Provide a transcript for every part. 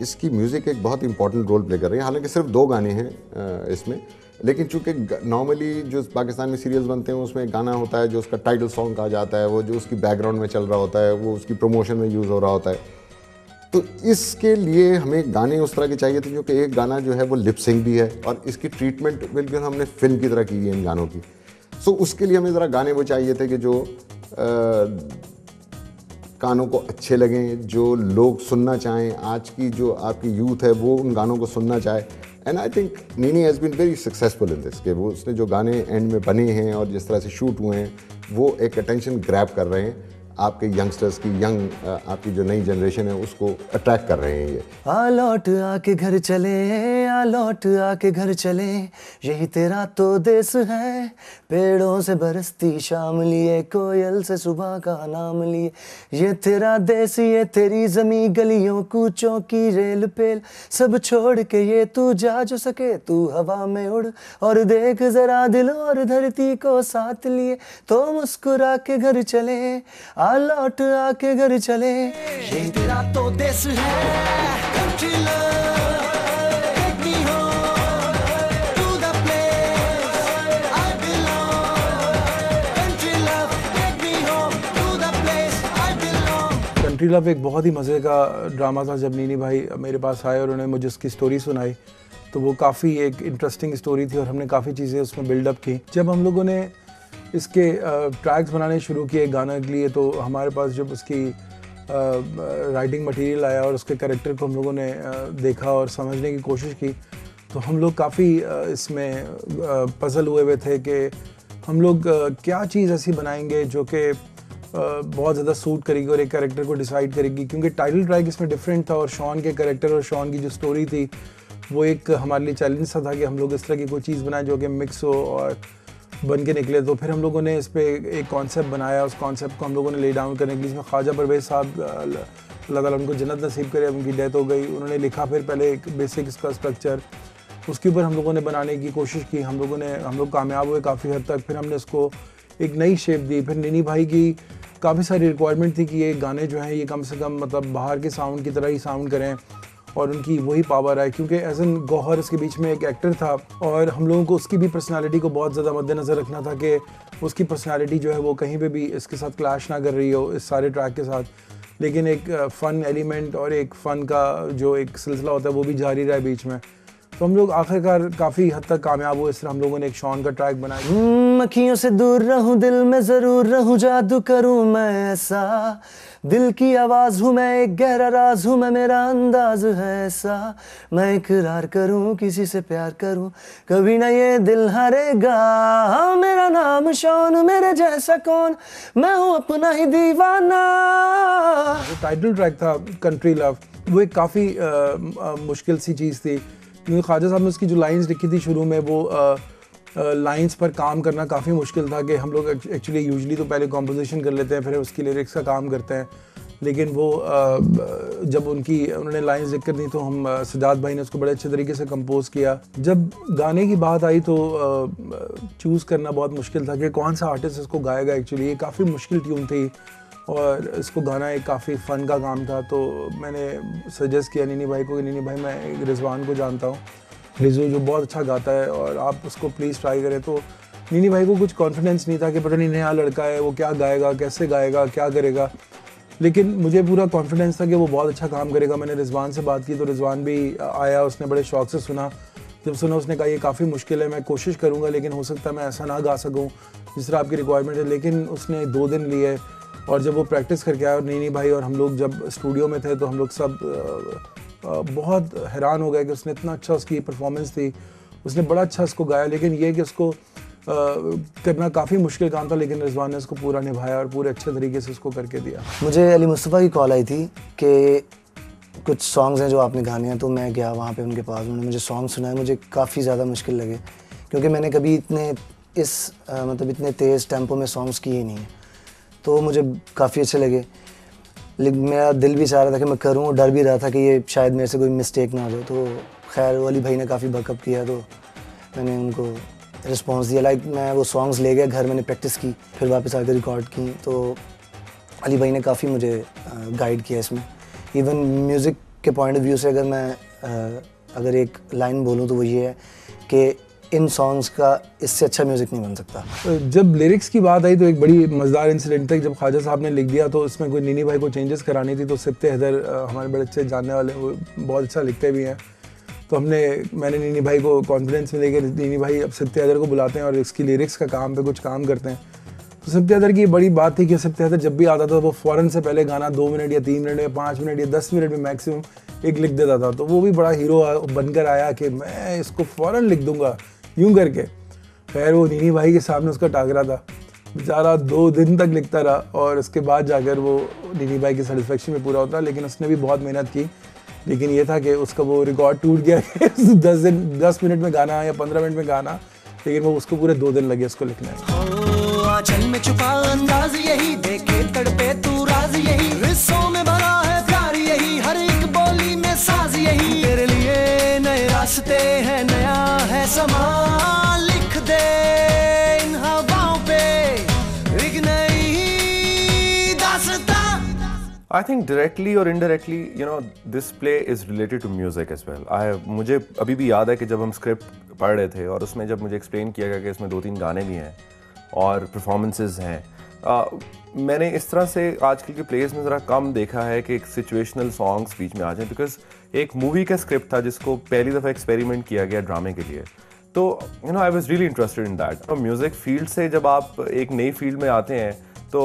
इसकी म्यूज़िक एक बहुत इंपॉर्टेंट रोल प्ले कर रही है। हालांकि सिर्फ 2 गाने हैं इसमें, लेकिन चूँकि नॉर्मली जो पाकिस्तान में सीरियल्स बनते हैं उसमें एक गाना होता है जो उसका टाइटल सॉन्ग कहा जाता है, वो जो उसकी बैकग्राउंड में चल रहा होता है, वो उसकी प्रमोशन में यूज़ हो रहा होता है। तो इसके लिए हमें गाने उस तरह के चाहिए थे, क्योंकि एक गाना जो है वो लिप सिंक भी है और इसकी ट्रीटमेंट बिल्कुल हमने फिल्म की तरह की है इन गानों की। सो उसके लिए हमें ज़रा गाने वो चाहिए थे कि जो कानों को अच्छे लगें, जो लोग सुनना चाहें, आज की जो आपकी यूथ है वो उन गानों को सुनना चाहे। And I think Nini has been very successful in this, कि वो उसने जो गाने एंड में बने हैं और जिस तरह से शूट हुए हैं वो एक अटेंशन ग्रैब कर रहे हैं, आपके यंगस्टर्स की आपकी जो नई जनरेशन है उसको अट्रैक्ट कर रहे हैं ये। आ लौट आके घर चले, आ लौट आके घर चले, यही तेरा तो देश है। पेड़ों से बरसती शाम लिए, कोयल से सुबह का नाम लिए, ये तेरा देश, ये तेरी जमी, गलियों कूचों की रेल पेल, सब छोड़ के ये तू जा जो सके, तू हवा में उड़ और देख जरा दिल और धरती को साथ लिए, तो मुस्कुरा के घर चले, आ लौट आके घर चले, ये तेरा तो देश है। Country love, take me home to the place I belong. Country love, take me home to the place I belong. Country love एक बहुत ही मज़े का ड्रामा था। जब नीनी भाई मेरे पास आए और उन्होंने मुझे उसकी स्टोरी सुनाई तो वो काफ़ी एक इंटरेस्टिंग स्टोरी थी और हमने काफ़ी चीज़ें उसमें बिल्डअप की। जब हम लोगों ने इसके ट्रैक्स बनाने शुरू किए गाने के लिए, तो हमारे पास जब उसकी राइटिंग मटेरियल आया और उसके कैरेक्टर को हम लोगों ने देखा और समझने की कोशिश की, तो हम लोग काफ़ी इसमें पजल हुए थे कि हम लोग क्या चीज़ ऐसी बनाएंगे जो कि बहुत ज़्यादा सूट करेगी और एक कैरेक्टर को डिसाइड करेगी। क्योंकि टाइटल ट्रैक इसमें डिफरेंट था और शॉन के कैरेक्टर और शॉन की जो स्टोरी थी वो एक हमारे लिए चैलेंज सा था कि हम लोग इस तरह की कोई चीज़ बनाएं जो कि मिक्स हो और बन के निकले। तो फिर हम लोगों ने इस पर एक कॉन्सेप्ट बनाया, उस कॉन्सेप्ट को हम लोगों ने ले डाउन करने के लिए, इसमें ख्वाजा परवेज़ साहब अल्लाह ताला उनको जन्नत नसीब करे, उनकी डेथ हो गई, उन्होंने लिखा फिर पहले एक बेसिक इसका स्ट्रक्चर, उसके ऊपर हम लोगों ने बनाने की कोशिश की। हम लोग कामयाब हुए काफ़ी हद तक। फिर हमने उसको एक नई शेप दी। फिर नीनी भाई की काफ़ी सारी रिक्वायरमेंट थी कि ये गाने जो हैं ये कम से कम मतलब बाहर के साउंड की तरह ही साउंड करें और उनकी वही पावर है, क्योंकि एज एन गौहर इसके बीच में एक एक्टर था और हम लोगों को उसकी भी पर्सनालिटी को बहुत ज़्यादा मद्देनज़र रखना था कि उसकी पर्सनालिटी जो है वो कहीं पे भी इसके साथ क्लैश ना कर रही हो इस सारे ट्रैक के साथ, लेकिन एक फ़न एलिमेंट और एक फ़न का जो एक सिलसिला होता है वो भी जारी रहा है बीच में। तो हम लोग आखिरकार काफ़ी हद तक कामयाब हुए। इस तरह हम लोगों ने एक शॉन का ट्रैक बनाया। अखियों से दूर रहूं, दिल में ज़रूर रहूं, जादू करूं मैं ऐसा, दिल की आवाज़ हूँ मैं, एक गहरा राज हूँ मैं, मेरा अंदाज है ऐसा, मैं इकरार करूँ किसी से प्यार करूँ, कभी ना ये दिल हारेगा, मेरा नाम शॉन, मेरे जैसा कौन, मैं हूँ अपना ही दीवाना। जो टाइटल ट्रैक था कंट्री लव वो एक काफ़ी मुश्किल सी चीज़ थी, क्योंकि ख्वाजा साहब ने उसकी जो लाइंस लिखी थी शुरू में वो लाइंस पर काम करना काफ़ी मुश्किल था कि हम लोग एक्चुअली यूजुअली तो पहले कॉम्पोजिशन कर लेते हैं फिर उसकी लिरिक्स का काम करते हैं, लेकिन वो जब उन्होंने लाइंस लिख कर दी तो हम सजाद भाई ने उसको बड़े अच्छे तरीके से कंपोज़ किया। जब गाने की बात आई तो चूज़ करना बहुत मुश्किल था कि कौन सा आर्टिस्ट इसको गाएगा। एक्चुअली ये काफ़ी मुश्किल ट्यून थी और इसको गाना एक काफ़ी फ़न का काम था, तो मैंने सजेस्ट किया नीनी भाई को कि नीनी भाई मैं रिजवान को जानता हूँ, रिजू जो बहुत अच्छा गाता है और आप उसको प्लीज़ ट्राई करें। तो नीनी भाई को कुछ कॉन्फिडेंस नहीं था कि पता नहीं नया लड़का है वो क्या गाएगा, कैसे गाएगा, क्या करेगा, लेकिन मुझे पूरा कॉन्फिडेंस था कि वो बहुत अच्छा काम करेगा। मैंने रिजवान से बात की तो रिजवान भी आया, उसने बड़े शौक़ से सुना। जब सुना उसने कहा ये काफ़ी मुश्किल है, मैं कोशिश करूँगा लेकिन हो सकता है मैं ऐसा ना गा सकूँ जिस तरह आपकी रिक्वायरमेंट है, लेकिन उसने 2 दिन लिए और जब वो प्रैक्टिस करके आया और नीनी भाई और हम लोग जब स्टूडियो में थे तो हम लोग सब बहुत हैरान हो गए कि उसने इतना अच्छा, उसकी परफॉर्मेंस थी, उसने बड़ा अच्छा इसको गाया, लेकिन ये कि उसको करना काफ़ी मुश्किल काम था, लेकिन रिजवान ने इसको पूरा निभाया और पूरे अच्छे तरीके से इसको करके दिया। मुझे अली मुस्तफ़ा की कॉल आई थी कि कुछ सॉन्ग्स हैं जो आपने गाने हैं, तो मैं गया वहाँ पे उनके पास, उन्होंने मुझे सॉन्ग सुनाए। मुझे काफ़ी ज़्यादा मुश्किल लगे क्योंकि मैंने कभी इतने तेज़ टेम्पो में सॉन्ग्स किए ही नहीं हैं, तो मुझे काफ़ी अच्छे लगे। लेकिन मेरा दिल भी चाह रहा था कि मैं करूं, डर भी रहा था कि ये शायद मेरे से कोई मिस्टेक ना हो जाए। तो खैर अली भाई ने काफ़ी बैकअप किया तो मैंने उनको रिस्पांस दिया। लाइक मैं वो सॉन्ग्स ले गया घर, मैंने प्रैक्टिस की, फिर वापस आकर रिकॉर्ड की। तो अली भाई ने काफ़ी मुझे गाइड किया इसमें। इवन म्यूज़िक के पॉइंट ऑफ व्यू से अगर मैं अगर एक लाइन बोलूँ तो वो ये है कि इन सॉन्ग्स का इससे अच्छा म्यूज़िक नहीं बन सकता। जब लिरिक्स की बात आई तो एक बड़ी मज़ेदार इंसिडेंट था। जब ख्वाजा साहब ने लिख दिया तो उसमें कोई नीनी भाई को चेंजेस करानी थी, तो सिप्ते हैदर हमारे बड़े अच्छे जानने वाले, वो बहुत अच्छा लिखते भी हैं। तो मैंने नीनी भाई को कॉन्फिडेंस में लेकर नीनी भाई अब सिप्ते हैदर को बुलाते हैं और इसकी लिरिक्स का काम पे कुछ काम करते हैं। तो सिप्ते हैदर की बड़ी बात थी कि सिप्ते हैदर जब भी आता था वो फ़ौरन से पहले गाना 2 मिनट या 3 मिनट या 5 मिनट या 10 मिनट में मैक्सिमम एक लिख देता था। तो वो भी बड़ा हीरो बनकर आया कि मैं इसको फ़ौरन लिख दूंगा यूं करके। खैर वो नीनी भाई के सामने उसका टाकरा था, बेचारा 2 दिन तक लिखता रहा और उसके बाद जाकर वो नीनी भाई की सेटिस्फेक्शन में पूरा होता। लेकिन उसने भी बहुत मेहनत की, लेकिन ये था कि उसका वो रिकॉर्ड टूट गया कि 10 मिनट में गाना या 15 मिनट में गाना, लेकिन वो उसको पूरे 2 दिन लगे उसको लिखने में। आंचल में छुपा अंदाज यही, देखे तड़पे तू राज यही, रिश्तों में भरा है प्यार यही, हर एक बोली में साज यही, तेरे लिए नए रास्ते हैं, नया है समा, लिख दे इन हवाओं पे एक नई दास्तां। I think directly or indirectly, you know, this play is related to music as well. मुझे अभी भी याद है कि जब हम स्क्रिप्ट पढ़ रहे थे और उसमें जब मुझे एक्सप्लेन किया गया कि इसमें 2-3 गाने भी हैं और परफॉर्मेंसेस हैं, मैंने इस तरह से आजकल के प्लेस में ज़रा कम देखा है कि एक सिचुएशनल सॉन्ग्स बीच में आ जाएं, बिकॉज एक मूवी का स्क्रिप्ट था जिसको पहली दफ़ा एक्सपेरिमेंट किया गया ड्रामे के लिए। तो you know I was really interested in that. Music field से जब आप एक नई फील्ड में आते हैं तो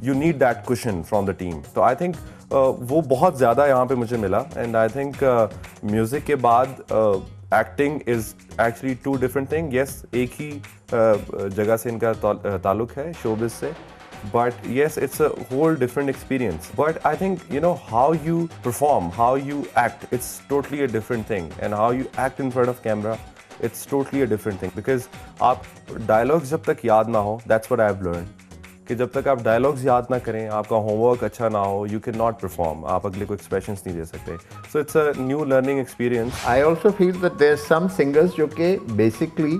you need that cushion from the team. तो आई थिंक वो बहुत ज़्यादा यहाँ पे मुझे मिला। एंड आई थिंक म्यूज़िक के बाद acting is actually 2 different thing. Yes, एक ही जगह से इनका ताल्लुक है, शोबिज़ से, but yes, it's a whole different experience. But I think, you know, how you perform, how you act, it's totally a different thing. And how you act in front of camera, it's totally a different thing. Because आप dialogues जब तक याद ना हो, that's what I've learned, कि जब तक आप dialogues याद ना करें, आपका homework अच्छा ना हो, you cannot perform. आप अगले को expressions नहीं दे सकते. So it's a new learning experience. I also feel that there's some singers जो कि basically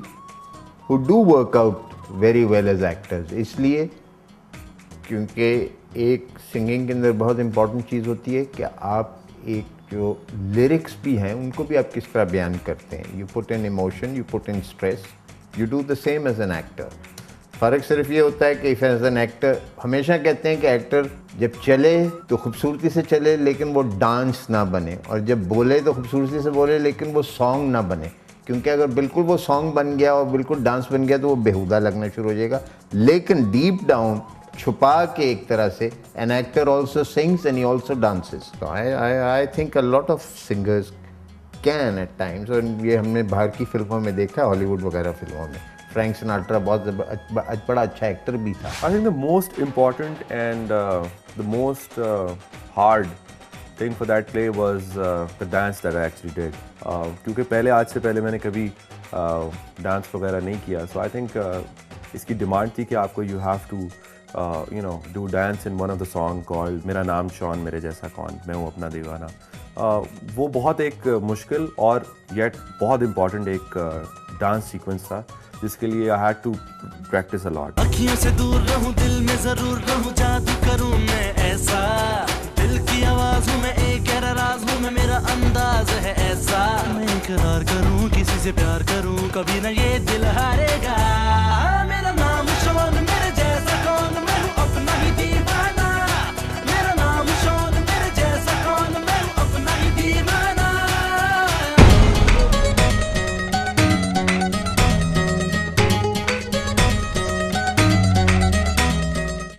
who do work out very well as actors. इसलिए क्योंकि एक सिंगिंग के अंदर बहुत इम्पॉर्टेंट चीज़ होती है कि आप एक जो लिरिक्स भी हैं उनको भी आप किस तरह बयान करते हैं। You put in emotion, you put in stress, you do the same as an actor. फ़र्क सिर्फ ये होता है कि इफ़ एज एन एक्टर, हमेशा कहते हैं कि एक्टर जब चले तो खूबसूरती से चले लेकिन वो डांस ना बने, और जब बोले तो खूबसूरती से बोले लेकिन वो सॉन्ग ना बने, क्योंकि अगर बिल्कुल वो सॉन्ग बन गया और बिल्कुल डांस बन गया तो वो बेहुदा लगना शुरू हो जाएगा। लेकिन डीप डाउन छुपा के एक तरह से an actor also sings and he also dances. तो I think a lot of singers can at times, और ये हमने बाहर की फिल्मों में देखा, हॉलीवुड वगैरह फिल्मों में। फ्रैंक सिनाट्रा बहुत बड़ा अच्छा एक्टर भी था। I think the most important and the most hard thing for that play was the dance that I actually did. क्योंकि आज से पहले मैंने कभी डांस वगैरह नहीं किया, so I think इसकी डिमांड थी कि आपको you have to do dance in one of the song called मेरा नाम शॉन मेरे जैसा कौन, मैं हूँ अपना दीवाना। वो बहुत एक मुश्किल और yet बहुत इम्पॉर्टेंट एक डांस सीक्वेंस था जिसके लिए I had to practice a lot. अखियों से दूर रहूं, दिल में जरूर रहूं, जादू करूं मैं ऐसा, दिल की आवाज हूं मैं, एक गहरा राज हूं मैं, मेरा अंदाज है ऐसा, मैं इकरार करूं किसी से प्यार करूं, कभी ना ये दिल हारेगा।